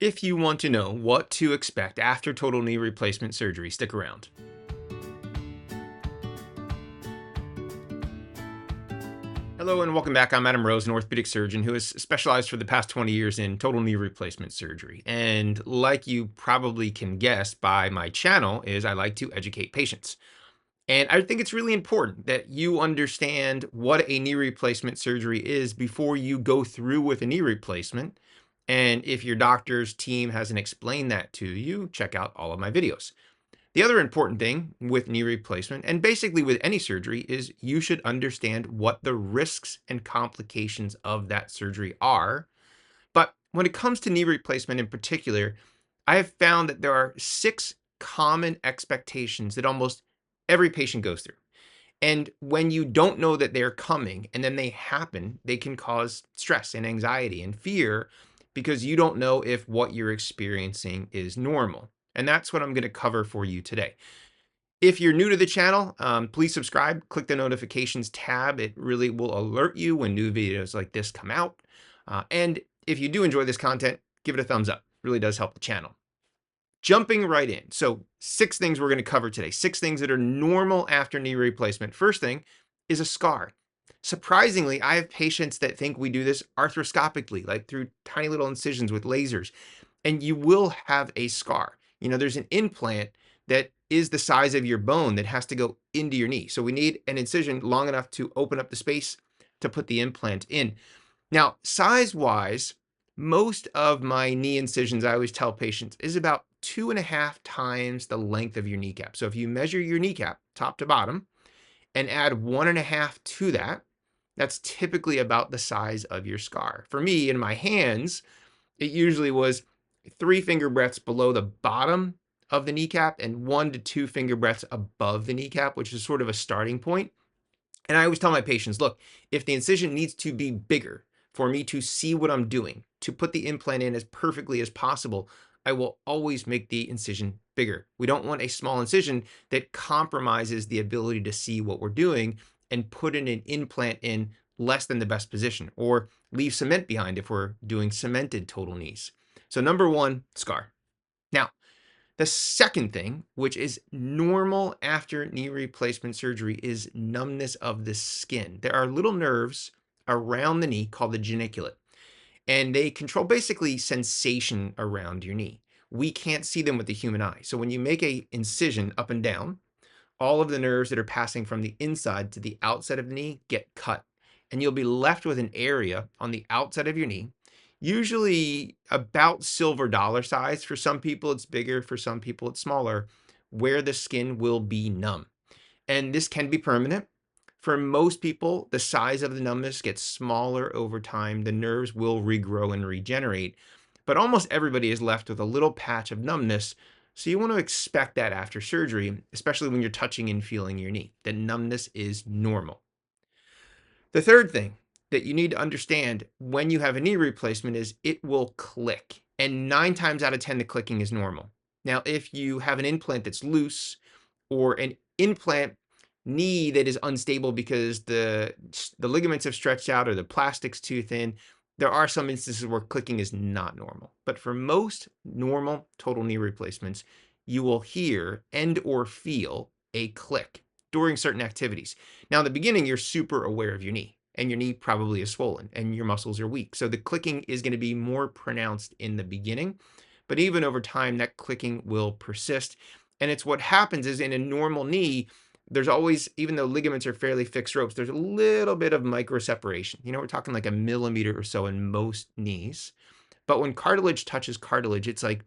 If you want to know what to expect after total knee replacement surgery, stick around. Hello and welcome back. I'm Adam Rosen, orthopedic surgeon who has specialized for the past 20 years in total knee replacement surgery. And like you probably can guess by my channel is I like to educate patients. And I think it's really important that you understand what a knee replacement surgery is before you go through with a knee replacement. And if your doctor's team hasn't explained that to you, check out all of my videos. The other important thing with knee replacement, and basically with any surgery, is you should understand what the risks and complications of that surgery are. But when it comes to knee replacement in particular, I have found that there are 6 common expectations that almost every patient goes through. And when you don't know that they're coming and then they happen, they can cause stress and anxiety and fear because you don't know if what you're experiencing is normal. And that's what I'm going to cover for you today. If you're new to the channel, please subscribe, click the notifications tab. It really will alert you when new videos like this come out. And if you do enjoy this content, give it a thumbs up. It really does help the channel. Jumping right in. So 6 things we're going to cover today. 6 things that are normal after knee replacement. First thing is a scar. Surprisingly, I have patients that think we do this arthroscopically, like through tiny little incisions with lasers, and you will have a scar. There's an implant that is the size of your bone that has to go into your knee. So we need an incision long enough to open up the space to put the implant in. Now, size-wise, most of my knee incisions, I always tell patients, is about 2.5 times the length of your kneecap. So if you measure your kneecap top to bottom and add 1.5 to that, that's typically about the size of your scar. For me, in my hands, it usually was 3 finger breadths below the bottom of the kneecap and 1 to 2 finger breadths above the kneecap, which is sort of a starting point. And I always tell my patients, look, if the incision needs to be bigger for me to see what I'm doing, to put the implant in as perfectly as possible, I will always make the incision bigger. We don't want a small incision that compromises the ability to see what we're doing and put in an implant in less than the best position or leave cement behind if we're doing cemented total knees. So number one, scar. Now, the second thing, which is normal after knee replacement surgery, is numbness of the skin. There are little nerves around the knee called the geniculate, and they control basically sensation around your knee. We can't see them with the human eye. So when you make a incision up and down, all of the nerves that are passing from the inside to the outside of the knee get cut. And you'll be left with an area on the outside of your knee, usually about silver dollar size. For some people, it's bigger. For some people, it's smaller, where the skin will be numb. And this can be permanent. For most people, the size of the numbness gets smaller over time. The nerves will regrow and regenerate. But almost everybody is left with a little patch of numbness. So you want to expect that after surgery, especially when you're touching and feeling your knee, that numbness is normal. The third thing that you need to understand when you have a knee replacement is it will click. And 9 times out of 10, the clicking is normal. Now, if you have an implant that's loose or an implant knee that is unstable because the ligaments have stretched out or the plastic's too thin, there are some instances where clicking is not normal. But for most normal total knee replacements, you will hear and or feel a click during certain activities. Now, in the beginning, you're super aware of your knee, and your knee probably is swollen and your muscles are weak. So the clicking is going to be more pronounced in the beginning, but even over time, that clicking will persist. And it's what happens is in a normal knee, there's always, even though ligaments are fairly fixed ropes, there's a little bit of micro separation. We're talking like a millimeter or so in most knees. But when cartilage touches cartilage, it's like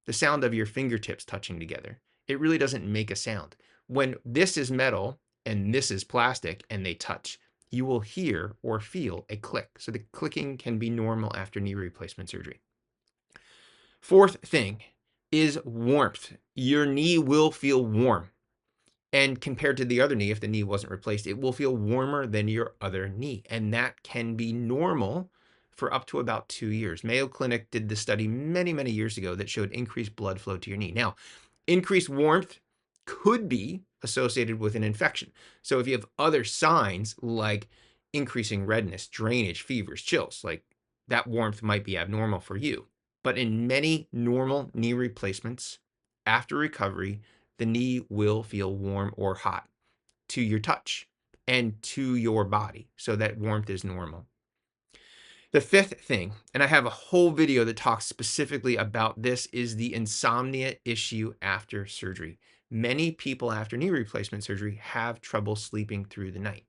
the sound of your fingertips touching together. It really doesn't make a sound. When this is metal and this is plastic and they touch, you will hear or feel a click. So the clicking can be normal after knee replacement surgery. Fourth thing is warmth. Your knee will feel warm. And compared to the other knee, if the knee wasn't replaced, it will feel warmer than your other knee. And that can be normal for up to about 2 years. Mayo Clinic did this study many, many years ago that showed increased blood flow to your knee. Now, increased warmth could be associated with an infection. So if you have other signs like increasing redness, drainage, fevers, chills, like that warmth might be abnormal for you. But in many normal knee replacements, after recovery, the knee will feel warm or hot to your touch and to your body. So that warmth is normal. The fifth thing, and I have a whole video that talks specifically about this, is the insomnia issue after surgery. Many people after knee replacement surgery have trouble sleeping through the night.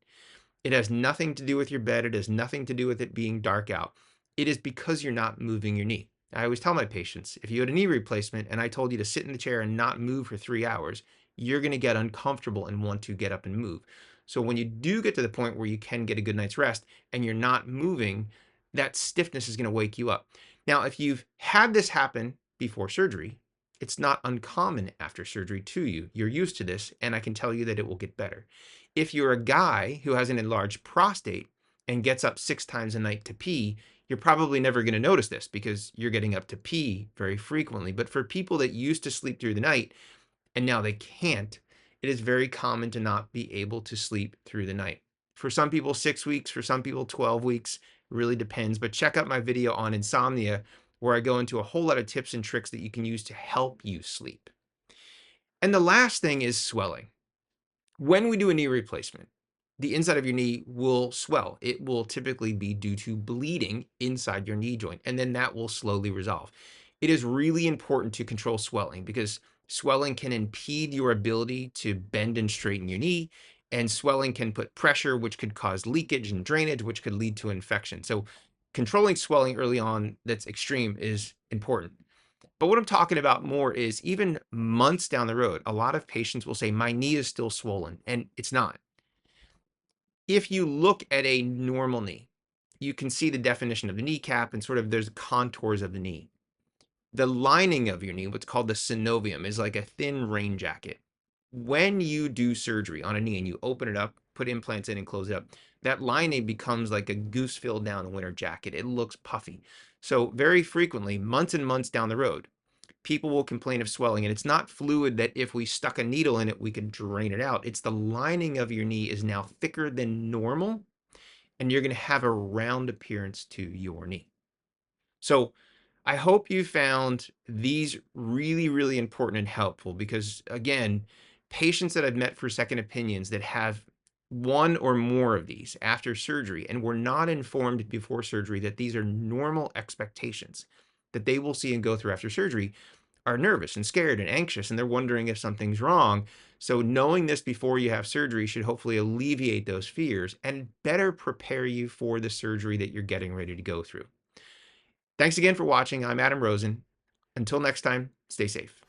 It has nothing to do with your bed. It has nothing to do with it being dark out. It is because you're not moving your knee. I always tell my patients, if you had a knee replacement and I told you to sit in the chair and not move for 3 hours, you're going to get uncomfortable and want to get up and move. So when you do get to the point where you can get a good night's rest and you're not moving, that stiffness is going to wake you up. Now, if you've had this happen before surgery, it's not uncommon after surgery to you. You're used to this, and I can tell you that it will get better. If you're a guy who has an enlarged prostate and gets up 6 times a night to pee, you're probably never going to notice this because you're getting up to pee very frequently. But for people that used to sleep through the night and now they can't, it is very common to not be able to sleep through the night. For some people, 6 weeks, for some people, 12 weeks, really depends. But check out my video on insomnia, where I go into a whole lot of tips and tricks that you can use to help you sleep. And the last thing is swelling. When we do a knee replacement, the inside of your knee will swell. It will typically be due to bleeding inside your knee joint, and then that will slowly resolve. It is really important to control swelling because swelling can impede your ability to bend and straighten your knee, and swelling can put pressure, which could cause leakage and drainage, which could lead to infection. So, controlling swelling early on that's extreme is important. But what I'm talking about more is even months down the road, a lot of patients will say, my knee is still swollen, and it's not. If you look at a normal knee, you can see the definition of the kneecap and sort of there's contours of the knee. The lining of your knee, what's called the synovium, is like a thin rain jacket. When you do surgery on a knee and you open it up, put implants in and close it up, that lining becomes like a goose filled down winter jacket. It looks puffy. So very frequently, months and months down the road, people will complain of swelling, and it's not fluid that if we stuck a needle in it, we could drain it out. It's the lining of your knee is now thicker than normal, and you're going to have a round appearance to your knee. So I hope you found these really, really important and helpful because, again, patients that I've met for second opinions that have one or more of these after surgery and were not informed before surgery that these are normal expectations that they will see and go through after surgery are nervous and scared and anxious, and they're wondering if something's wrong. So knowing this before you have surgery should hopefully alleviate those fears and better prepare you for the surgery that you're getting ready to go through. Thanks again for watching. I'm Adam Rosen. Until next time, stay safe.